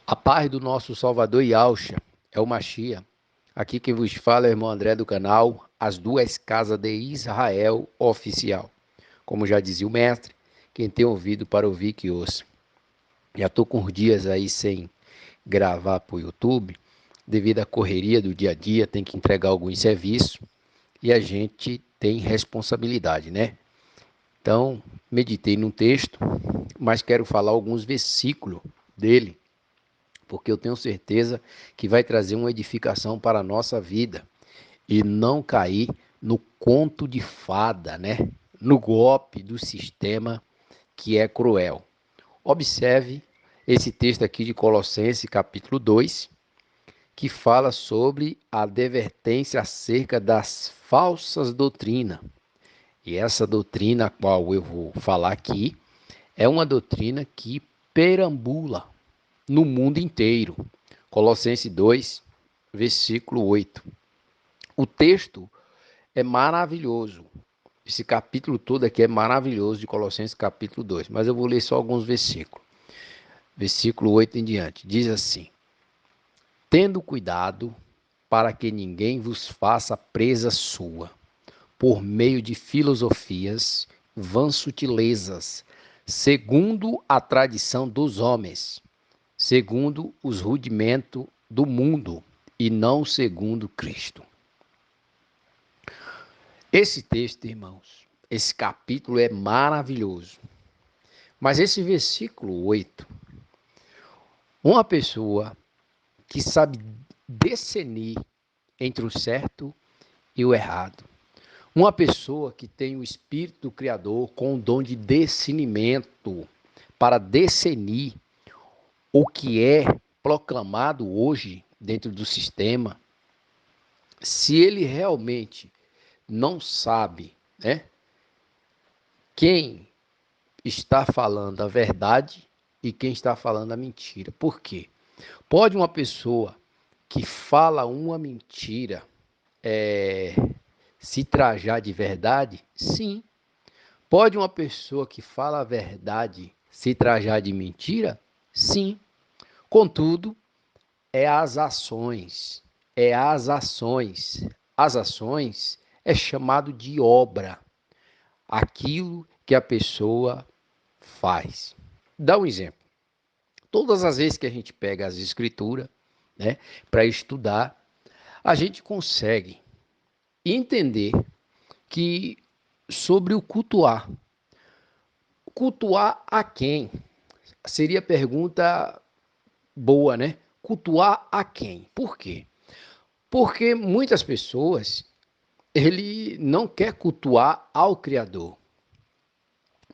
A paz do nosso Salvador Yahshua é o Machia. Aqui quem vos fala é o irmão André do canal As Duas Casas de Israel Oficial. Como já dizia o mestre, quem tem ouvido para ouvir que ouça. Já estou com uns dias aí sem gravar para o YouTube, devido à correria do dia a dia, tem que entregar alguns serviços e a gente tem responsabilidade, né? Então, meditei num texto, mas quero falar alguns versículos dele, porque eu tenho certeza que vai trazer uma edificação para a nossa vida e não cair no conto de fada, né? No golpe do sistema que é cruel. Observe esse texto aqui de Colossenses, capítulo 2, que fala sobre a advertência acerca das falsas doutrinas. E essa doutrina a qual eu vou falar aqui é uma doutrina que perambula no mundo inteiro. Colossenses 2, versículo 8. O texto é maravilhoso. Esse capítulo todo aqui é maravilhoso de Colossenses capítulo 2, mas eu vou ler só alguns versículos. Versículo 8 em diante. Diz assim: tendo cuidado para que ninguém vos faça presa sua, por meio de filosofias, vãs sutilezas, segundo a tradição dos homens, segundo os rudimentos do mundo, e não segundo Cristo. Esse texto, irmãos, esse capítulo é maravilhoso. Mas esse versículo 8, uma pessoa que sabe discernir entre o certo e o errado, uma pessoa que tem o espírito do Criador com o dom de discernimento para discernir o que é proclamado hoje dentro do sistema, se ele realmente não sabe, né, quem está falando a verdade e quem está falando a mentira. Por quê? Pode uma pessoa que fala uma mentira se trajar de verdade? Sim. Pode uma pessoa que fala a verdade se trajar de mentira? Sim. Contudo, é as ações. É as ações. As ações é chamado de obra. Aquilo que a pessoa faz. Dá um exemplo. Todas as vezes que a gente pega as escrituras, né, para estudar, a gente consegue entender que sobre o cultuar. Cultuar a quem? Seria pergunta boa, né? Cultuar a quem? Por quê? Porque muitas pessoas ele não quer cultuar ao Criador.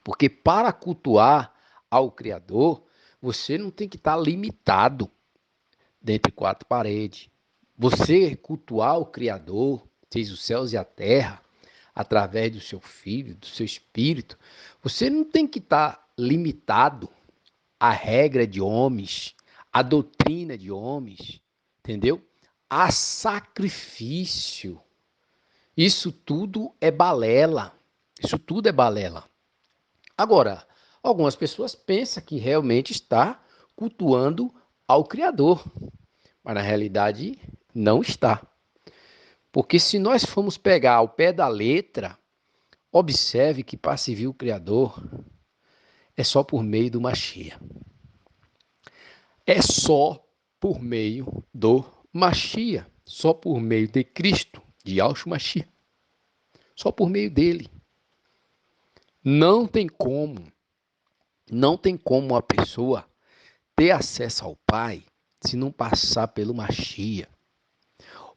Porque para cultuar ao Criador, você não tem que estar limitado dentro de quatro paredes. Você cultuar o Criador, fez os céus e a terra, através do seu Filho, do seu Espírito, você não tem que estar limitado à regra de homens, à doutrina de homens, entendeu? A sacrifício. Isso tudo é balela. Isso tudo é balela. Agora, algumas pessoas pensam que realmente está cultuando ao Criador, mas na realidade não está. Porque se nós formos pegar ao pé da letra, observe que para servir o Criador é só por meio do Machia. É só por meio do Machia. Só por meio de Cristo, de Yahshua Machia. Só por meio dele. Não tem como, não tem como a pessoa ter acesso ao Pai se não passar pelo Machia.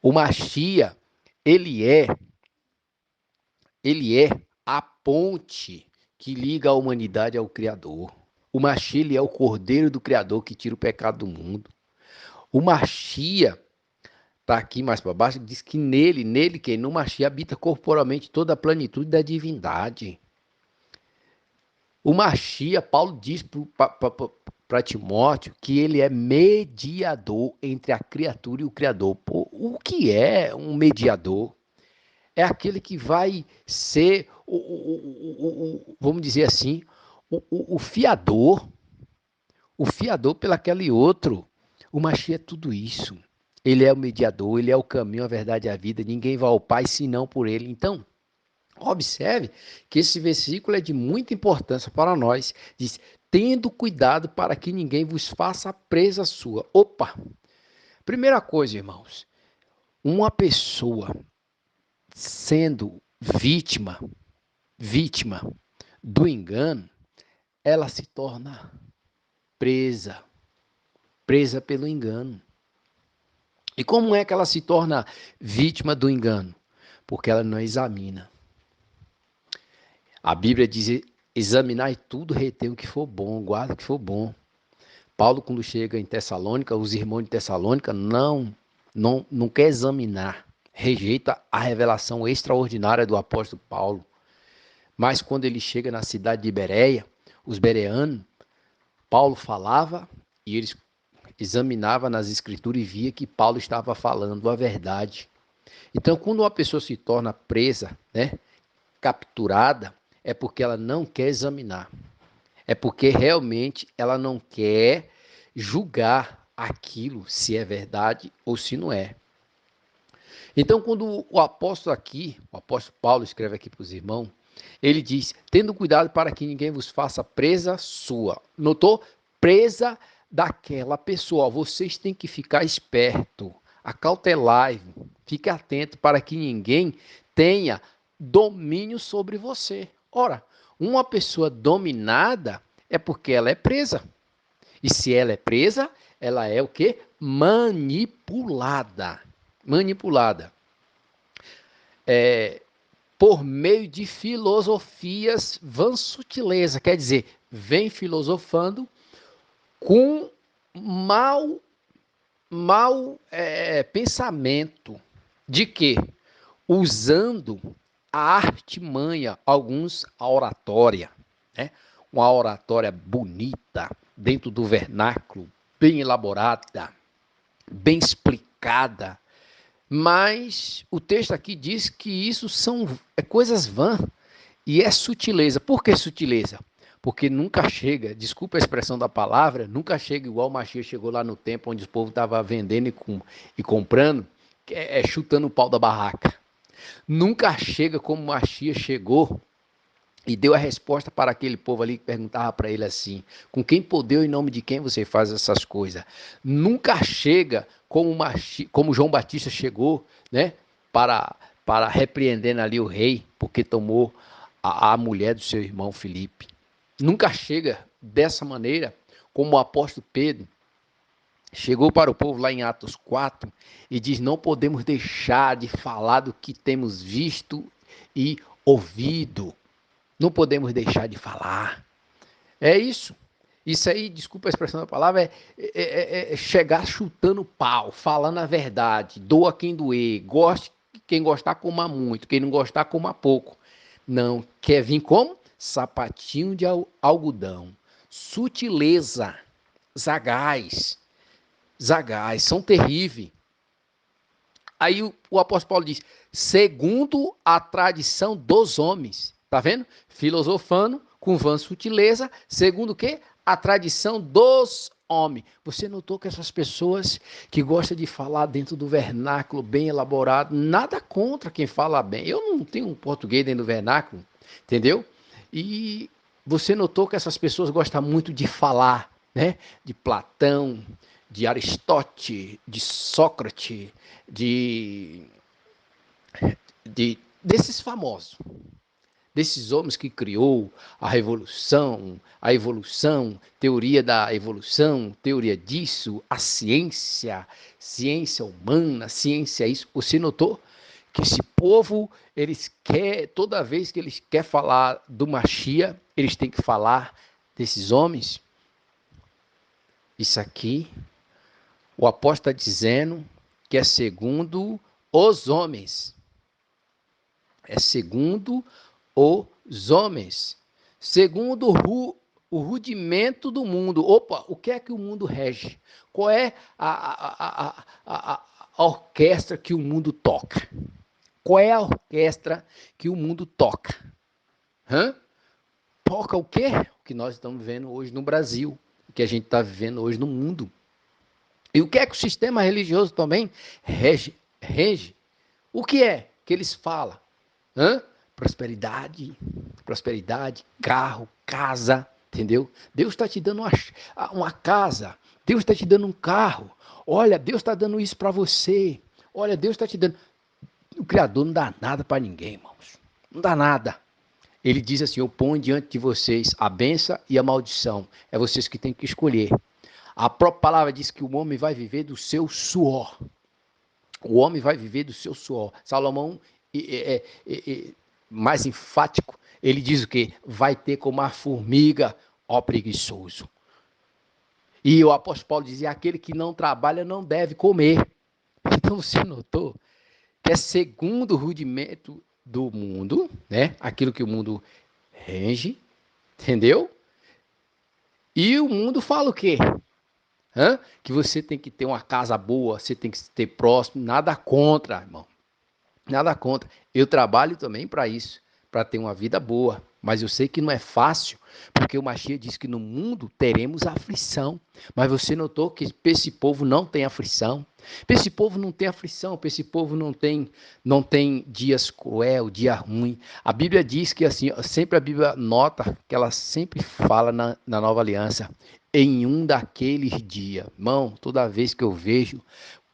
O Machia, ele é ele é a ponte que liga a humanidade ao Criador. O Machia, ele é o Cordeiro do Criador que tira o pecado do mundo. O Machia está aqui mais para baixo, diz que nele quem no Machia habita corporalmente toda a plenitude da divindade. O Machia, Paulo diz para Timóteo que ele é mediador entre a criatura e o Criador. Pô, o que é um mediador? É aquele que vai ser, vamos dizer assim, o fiador pelo aquele outro. O Mashiach é tudo isso. Ele é o mediador, ele é o caminho, a verdade e a vida. Ninguém vai ao Pai senão por ele. Então, observe que esse versículo é de muita importância para nós. Diz, tendo cuidado para que ninguém vos faça presa sua. Opa! Primeira coisa, irmãos, uma pessoa sendo vítima do engano, ela se torna presa pelo engano. E como é que ela se torna vítima do engano? Porque ela não examina. A Bíblia diz, examinar tudo, reter o que for bom, guarda o que for bom. Paulo, quando chega em Tessalônica, os irmãos de Tessalônica não quer examinar, rejeita a revelação extraordinária do apóstolo Paulo. Mas quando ele chega na cidade de Bereia, os bereanos, Paulo falava e eles examinavam nas escrituras e via que Paulo estava falando a verdade. Então, quando uma pessoa se torna presa, capturada, é porque ela não quer examinar. É porque realmente ela não quer julgar aquilo se é verdade ou se não é. Então, quando o apóstolo Paulo escreve aqui para os irmãos, ele diz, tendo cuidado para que ninguém vos faça presa sua. Notou? Presa daquela pessoa. Vocês têm que ficar esperto, acautelai, fique atento para que ninguém tenha domínio sobre você. Ora, uma pessoa dominada é porque ela é presa. E se ela é presa, ela é o quê? Manipulada. Manipulada. Por meio de filosofias vã sutileza. Quer dizer, vem filosofando com mau pensamento. De quê? Usando a artimanha, alguns a oratória, uma oratória bonita, dentro do vernáculo, bem elaborada, bem explicada. Mas o texto aqui diz que isso são coisas vãs e é sutileza. Por que sutileza? Porque nunca chega, desculpa a expressão da palavra, nunca chega igual o Mashiach chegou lá no tempo onde o povo estava vendendo e comprando, chutando o pau da barraca. Nunca chega como o Mashiach chegou e deu a resposta para aquele povo ali que perguntava para ele assim, com quem poder ou em nome de quem você faz essas coisas? Nunca chega como João Batista chegou, para repreendendo ali o rei, porque tomou a mulher do seu irmão Filipe. Nunca chega dessa maneira como o apóstolo Pedro chegou para o povo lá em Atos 4 e diz, não podemos deixar de falar do que temos visto e ouvido. Não podemos deixar de falar. É isso. Isso aí, desculpa a expressão da palavra, é chegar chutando pau, falando a verdade. Doa quem doer. Goste, quem gostar, coma muito. Quem não gostar, coma pouco. Não. Quer vir como? Sapatinho de algodão. Sutileza. Zagaz. São terríveis. Aí o apóstolo Paulo diz, segundo a tradição dos homens. Tá vendo? Filosofando com vã sutileza, segundo o quê? A tradição dos homens. Você notou que essas pessoas que gostam de falar dentro do vernáculo bem elaborado, nada contra quem fala bem. Eu não tenho um português dentro do vernáculo, entendeu? E você notou que essas pessoas gostam muito de falar, de Platão, de Aristóteles, de Sócrates, desses famosos, desses homens que criou a evolução, teoria da evolução, teoria disso, a ciência humana, ciência isso. Você notou que esse povo, toda vez que eles querem falar do Mashiach, eles têm que falar desses homens? Isso aqui, o apóstolo está dizendo que é segundo os homens. É segundo os homens. Segundo o rudimento do mundo. Opa, o que é que o mundo rege? Qual é a orquestra que o mundo toca? Qual é a orquestra que o mundo toca? Toca o quê? O que nós estamos vivendo hoje no Brasil. O que a gente está vivendo hoje no mundo. E o que é que o sistema religioso também rege? O que é que eles falam? Hã? Prosperidade, prosperidade, carro, casa, entendeu? Deus está te dando uma casa, Deus está te dando um carro. Olha, Deus está dando isso para você. Olha, Deus está te dando. O Criador não dá nada para ninguém, irmãos. Não dá nada. Ele diz assim: eu ponho diante de vocês a bênção e a maldição. É vocês que têm que escolher. A própria palavra diz que o homem vai viver do seu suor. O homem vai viver do seu suor. Salomão, mais enfático, ele diz o quê? Vai ter como a formiga, ó preguiçoso. E o apóstolo Paulo dizia: aquele que não trabalha não deve comer. Então você notou que é segundo o rudimento do mundo, né? Aquilo que o mundo rege, entendeu? E o mundo fala o quê? Que você tem que ter uma casa boa, você tem que ter próximo, nada contra, irmão. Nada contra. Eu trabalho também para isso, para ter uma vida boa. Mas eu sei que não é fácil, porque o Machia diz que no mundo teremos aflição. Mas você notou que esse povo não tem aflição. Esse povo não tem aflição, esse povo não tem dias cruel, dia ruim. A Bíblia diz que assim, sempre a Bíblia nota que ela sempre fala na Nova Aliança, em um daqueles dias. Irmão, toda vez que eu vejo,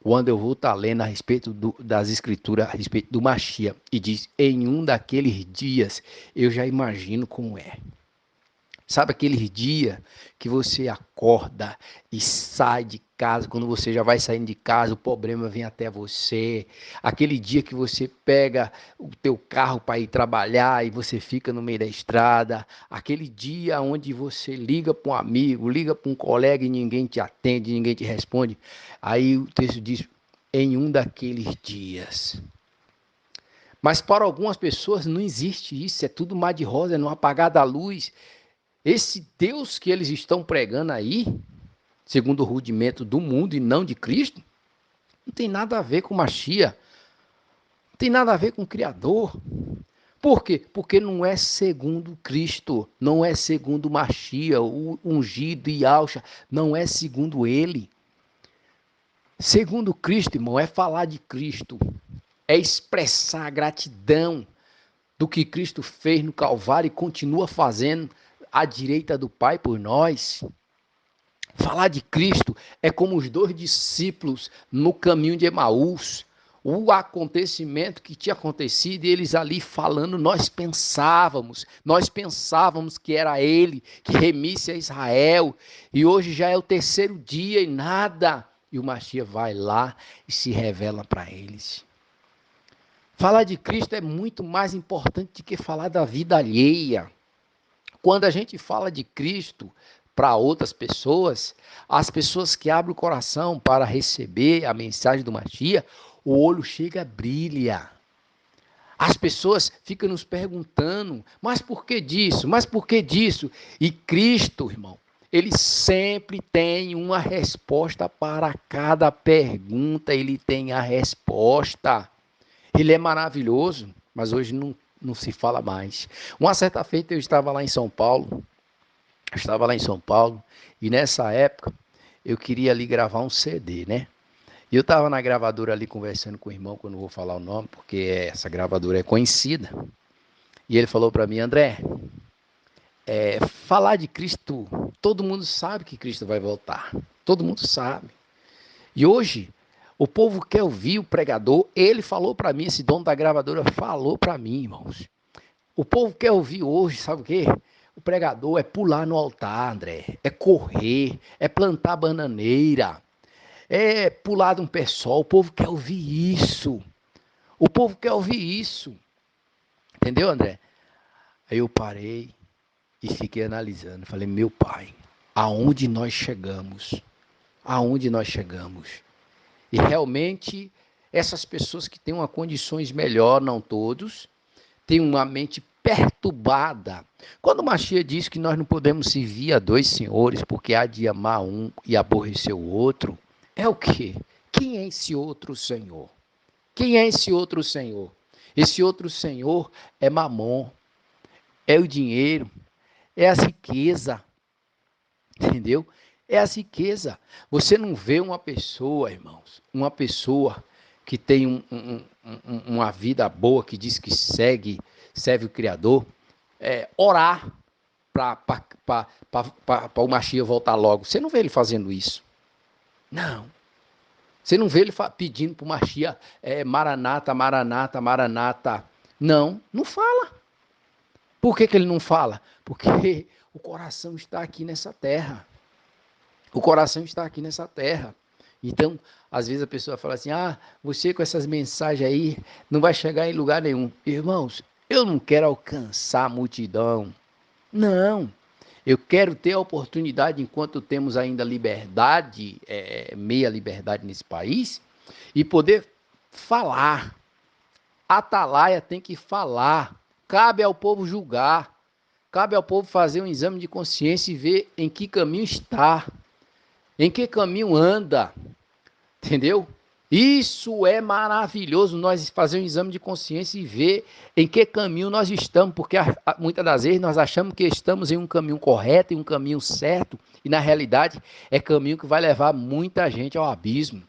quando eu vou estar lendo a respeito das escrituras, a respeito do Machia, e diz, em um daqueles dias, eu já imagino como é. Sabe aquele dia que você acorda e sai de casa, quando você já vai saindo de casa, o problema vem até você. Aquele dia que você pega o teu carro para ir trabalhar e você fica no meio da estrada. Aquele dia onde você liga para um amigo, liga para um colega e ninguém te atende, ninguém te responde. Aí o texto diz, em um daqueles dias. Mas para algumas pessoas não existe isso, é tudo mar de rosa, é no apagar da luz. Esse Deus que eles estão pregando aí, segundo o rudimento do mundo e não de Cristo, não tem nada a ver com Machia, não tem nada a ver com o Criador. Por quê? Porque não é segundo Cristo, não é segundo Machia, o ungido e Alcha, não é segundo ele. Segundo Cristo, irmão, é falar de Cristo, é expressar a gratidão do que Cristo fez no Calvário e continua fazendo à direita do Pai por nós. Falar de Cristo é como os dois discípulos no caminho de Emaús. O acontecimento que tinha acontecido, e eles ali falando, nós pensávamos que era ele que remisse a Israel, e hoje já é o terceiro dia e nada. E o Machia vai lá e se revela para eles. Falar de Cristo é muito mais importante do que falar da vida alheia. Quando a gente fala de Cristo para outras pessoas, as pessoas que abrem o coração para receber a mensagem do Machia, o olho chega, brilha. As pessoas ficam nos perguntando, mas por que disso? Mas por que disso? E Cristo, irmão, ele sempre tem uma resposta para cada pergunta, ele tem a resposta. Ele é maravilhoso, mas hoje não se fala mais. Uma certa feita eu estava lá em São Paulo, e nessa época eu queria ali gravar um CD, né? E eu estava na gravadora ali conversando com o irmão, que eu não vou falar o nome, porque essa gravadora é conhecida. E ele falou para mim, André, falar de Cristo, todo mundo sabe que Cristo vai voltar. Todo mundo sabe. E hoje, o povo quer ouvir o pregador, ele falou para mim, esse dono da gravadora falou para mim, irmãos. O povo quer ouvir hoje, sabe o quê? O pregador é pular no altar, André, é correr, é plantar bananeira, é pular de um pé só. O povo quer ouvir isso. O povo quer ouvir isso. Entendeu, André? Aí eu parei e fiquei analisando. Falei, meu pai, aonde nós chegamos? Aonde nós chegamos? E realmente, essas pessoas que têm uma condições melhor, não todos, têm uma mente perturbada. Quando o Machia diz que nós não podemos servir a dois senhores porque há de amar um e aborrecer o outro, é o quê? Quem é esse outro senhor? Quem é esse outro senhor? Esse outro senhor é Mamon, é o dinheiro, é a riqueza, entendeu? é as riquezas. Você não vê uma pessoa, irmãos, uma pessoa que tem uma vida boa, que diz que serve o Criador, orar para o Mashiach voltar logo. Você não vê ele fazendo isso. Não. Você não vê ele pedindo para o Mashiach, Maranata, Maranata, Maranata. Não, não fala. Por que ele não fala? Porque o coração está aqui nessa terra. O coração está aqui nessa terra. Então, às vezes a pessoa fala assim, você com essas mensagens aí não vai chegar em lugar nenhum. Irmãos, eu não quero alcançar a multidão. Não. Eu quero ter a oportunidade, enquanto temos ainda liberdade, meia liberdade nesse país, e poder falar. A atalaia tem que falar. Cabe ao povo julgar. Cabe ao povo fazer um exame de consciência e ver em que caminho está. Em que caminho anda. Entendeu? Isso é maravilhoso, nós fazer um exame de consciência e ver em que caminho nós estamos, porque muitas das vezes nós achamos que estamos em um caminho correto, em um caminho certo, e na realidade é caminho que vai levar muita gente ao abismo.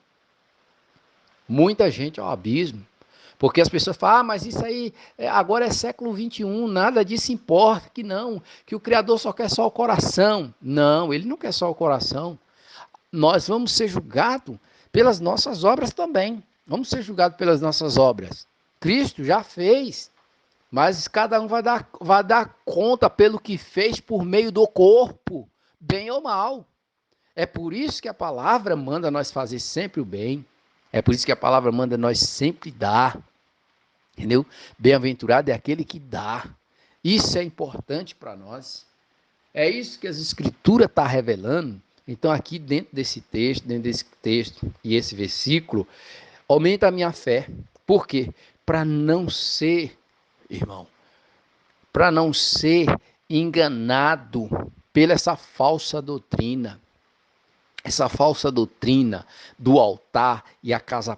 Muita gente ao abismo. Porque as pessoas falam, mas isso aí agora é século XXI, nada disso importa, que não, que o Criador só quer só o coração. Não, ele não quer só o coração. Nós vamos ser julgados pelas nossas obras também. Vamos ser julgados pelas nossas obras. Cristo já fez, mas cada um vai dar conta pelo que fez por meio do corpo, bem ou mal. É por isso que a palavra manda nós fazer sempre o bem. É por isso que a palavra manda nós sempre dar. Entendeu? Bem-aventurado é aquele que dá. Isso é importante para nós. É isso que as escrituras estão revelando. Então, aqui dentro desse texto e esse versículo, aumenta a minha fé. Por quê? Para não ser, irmão, para não ser enganado pela essa falsa doutrina. Essa falsa doutrina do altar e a casa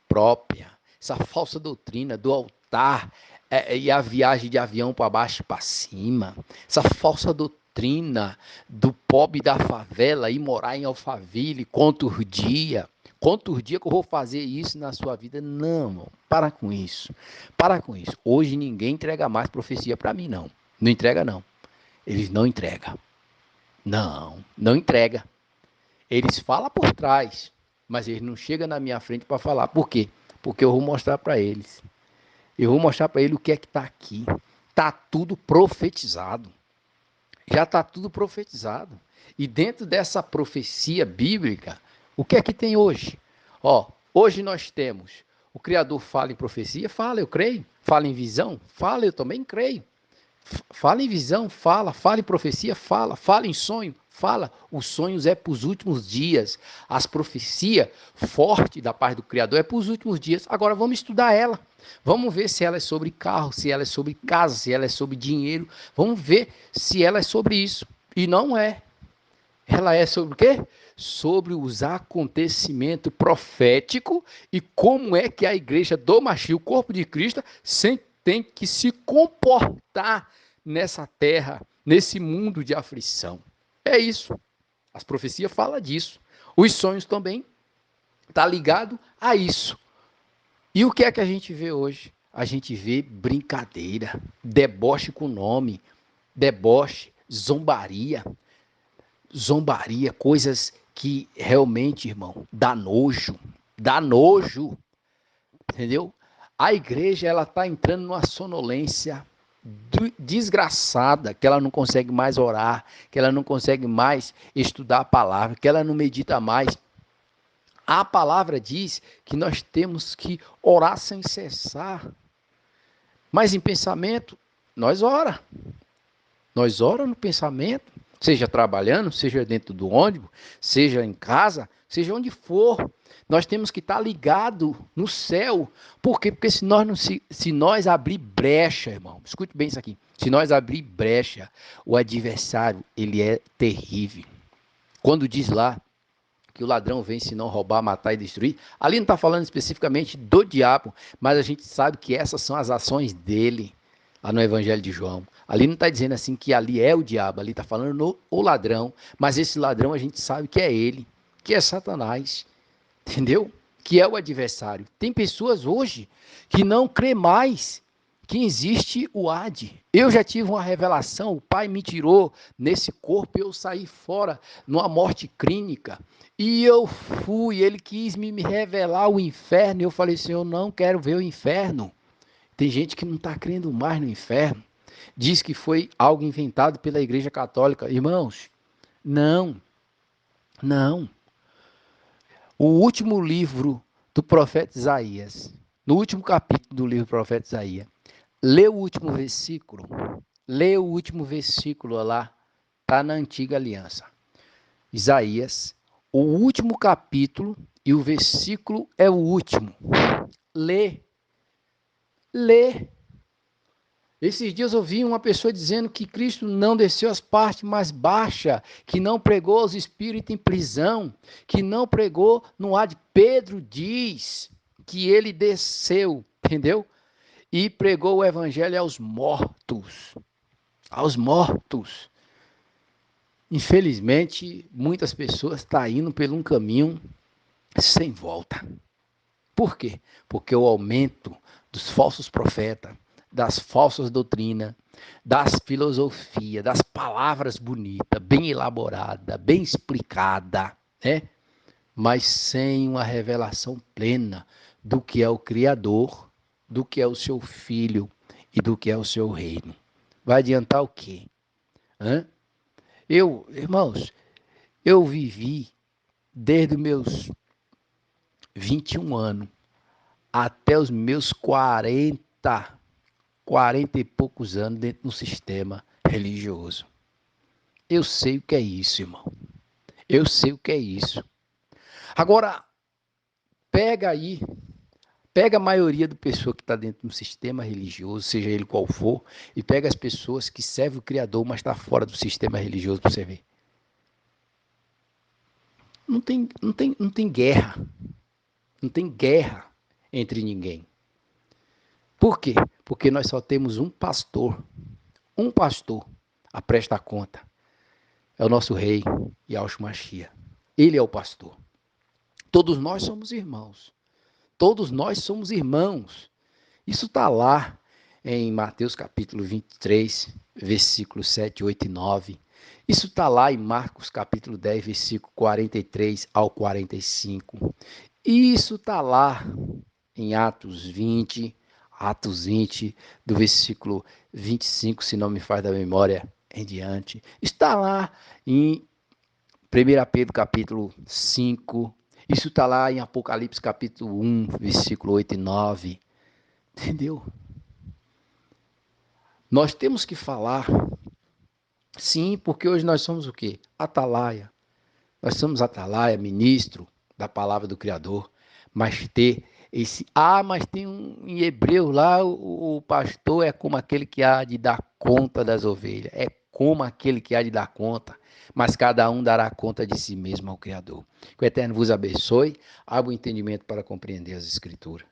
própria. Essa falsa doutrina do altar e a viagem de avião para baixo e para cima. Essa falsa doutrina do pobre da favela ir morar em Alphaville, conta o dia. Conta o dia que eu vou fazer isso na sua vida. Não, irmão, para com isso. Para com isso. Hoje ninguém entrega mais profecia para mim, não. Não entrega, não. Eles não entregam. Não, não entrega. Eles falam por trás, mas eles não chegam na minha frente para falar. Por quê? Porque eu vou mostrar para eles. Eu vou mostrar para eles o que é que está aqui. Está tudo profetizado. Já está tudo profetizado. E dentro dessa profecia bíblica, o que é que tem hoje? Hoje nós temos, o Criador fala em profecia? Fala, eu creio. Fala em visão? Fala, eu também creio. Fala em visão? Fala. Fala em profecia? Fala. Fala em sonho? Fala. Os sonhos é para os últimos dias. As profecias fortes da parte do Criador é para os últimos dias. Agora vamos estudar ela. Vamos ver se ela é sobre carro, se ela é sobre casa, se ela é sobre dinheiro. Vamos ver se ela é sobre isso. E não é. Ela é sobre o quê? Sobre os acontecimentos proféticos e como é que a igreja do Mashiach, o corpo de Cristo, tem que se comportar nessa terra, nesse mundo de aflição. É isso. As profecias falam disso. Os sonhos também estão ligados a isso. E o que é que a gente vê hoje? A gente vê brincadeira, deboche com nome, deboche, zombaria, coisas que realmente, irmão, dá nojo, entendeu? A igreja, ela está entrando numa sonolência desgraçada, que ela não consegue mais orar, que ela não consegue mais estudar a palavra, que ela não medita mais. A palavra diz que nós temos que orar sem cessar. Mas em pensamento, nós ora. Nós ora no pensamento, seja trabalhando, seja dentro do ônibus, seja em casa, seja onde for. Nós temos que estar ligado no céu. Por quê? Porque se nós abrir brecha, irmão, escute bem isso aqui. Se nós abrir brecha, o adversário, ele é terrível. Quando diz lá que o ladrão vem se não roubar, matar e destruir, ali não está falando especificamente do diabo, mas a gente sabe que essas são as ações dele. lá no Evangelho de João. Ali não está dizendo assim que ali é o diabo, ali está falando o ladrão, mas esse ladrão a gente sabe que é ele, que é Satanás, entendeu? Que é o adversário. Tem pessoas hoje que não crê mais que existe o Hades. Eu já tive uma revelação, o pai me tirou nesse corpo, eu saí fora numa morte clínica, e eu fui, ele quis me revelar o inferno, e eu falei assim, eu não quero ver o inferno. Tem gente que não está crendo mais no inferno, diz que foi algo inventado pela Igreja Católica. Irmãos, não, não. O último livro do profeta Isaías, no último capítulo do livro do profeta Isaías, lê o último versículo. Lê o último versículo lá, está na antiga aliança. Isaías, o último capítulo e o versículo é o último. Lê. Lê. Esses dias eu ouvi uma pessoa dizendo que Cristo não desceu às partes mais baixas, que não pregou aos espíritos em prisão, que não pregou no Hades. Pedro diz que ele desceu, entendeu? E pregou o evangelho aos mortos. Aos mortos. Infelizmente, muitas pessoas estão indo por um caminho sem volta. Por quê? Porque o aumento dos falsos profetas, das falsas doutrinas, das filosofias, das palavras bonitas, bem elaboradas, bem explicadas, né? Mas sem uma revelação plena do que é o Criador, do que é o seu Filho e do que é o seu reino. Vai adiantar o quê? Irmãos, eu vivi desde os meus 21 anos até os meus 40 e poucos anos dentro de um sistema religioso. Eu sei o que é isso, irmão. Eu sei o que é isso. Agora, pega a maioria da pessoa que está dentro de um sistema religioso, seja ele qual for, e pega as pessoas que servem o Criador, mas está fora do sistema religioso para você ver. Não tem guerra. Não tem guerra entre ninguém. Por quê? Porque nós só temos um pastor a prestar conta. É o nosso rei, Yahshua Mashiach. Ele é o pastor. Todos nós somos irmãos. Todos nós somos irmãos. Isso está lá em Mateus capítulo 23, versículos 7, 8 e 9. Isso está lá em Marcos capítulo 10, versículo 43 ao 45. Isso está lá em Atos 20, do versículo 25, se não me faz da memória em diante. Está lá em 1 Pedro capítulo 5. Isso está lá em Apocalipse capítulo 1, versículo 8 e 9. Entendeu? Nós temos que falar, sim, porque hoje nós somos o quê? Atalaia. Nós somos atalaia, ministro da palavra do Criador, mas mas tem em Hebreu lá, o pastor é como aquele que há de dar conta das ovelhas, é como aquele que há de dar conta, mas cada um dará conta de si mesmo ao Criador. Que o Eterno vos abençoe, abra o entendimento para compreender as Escrituras.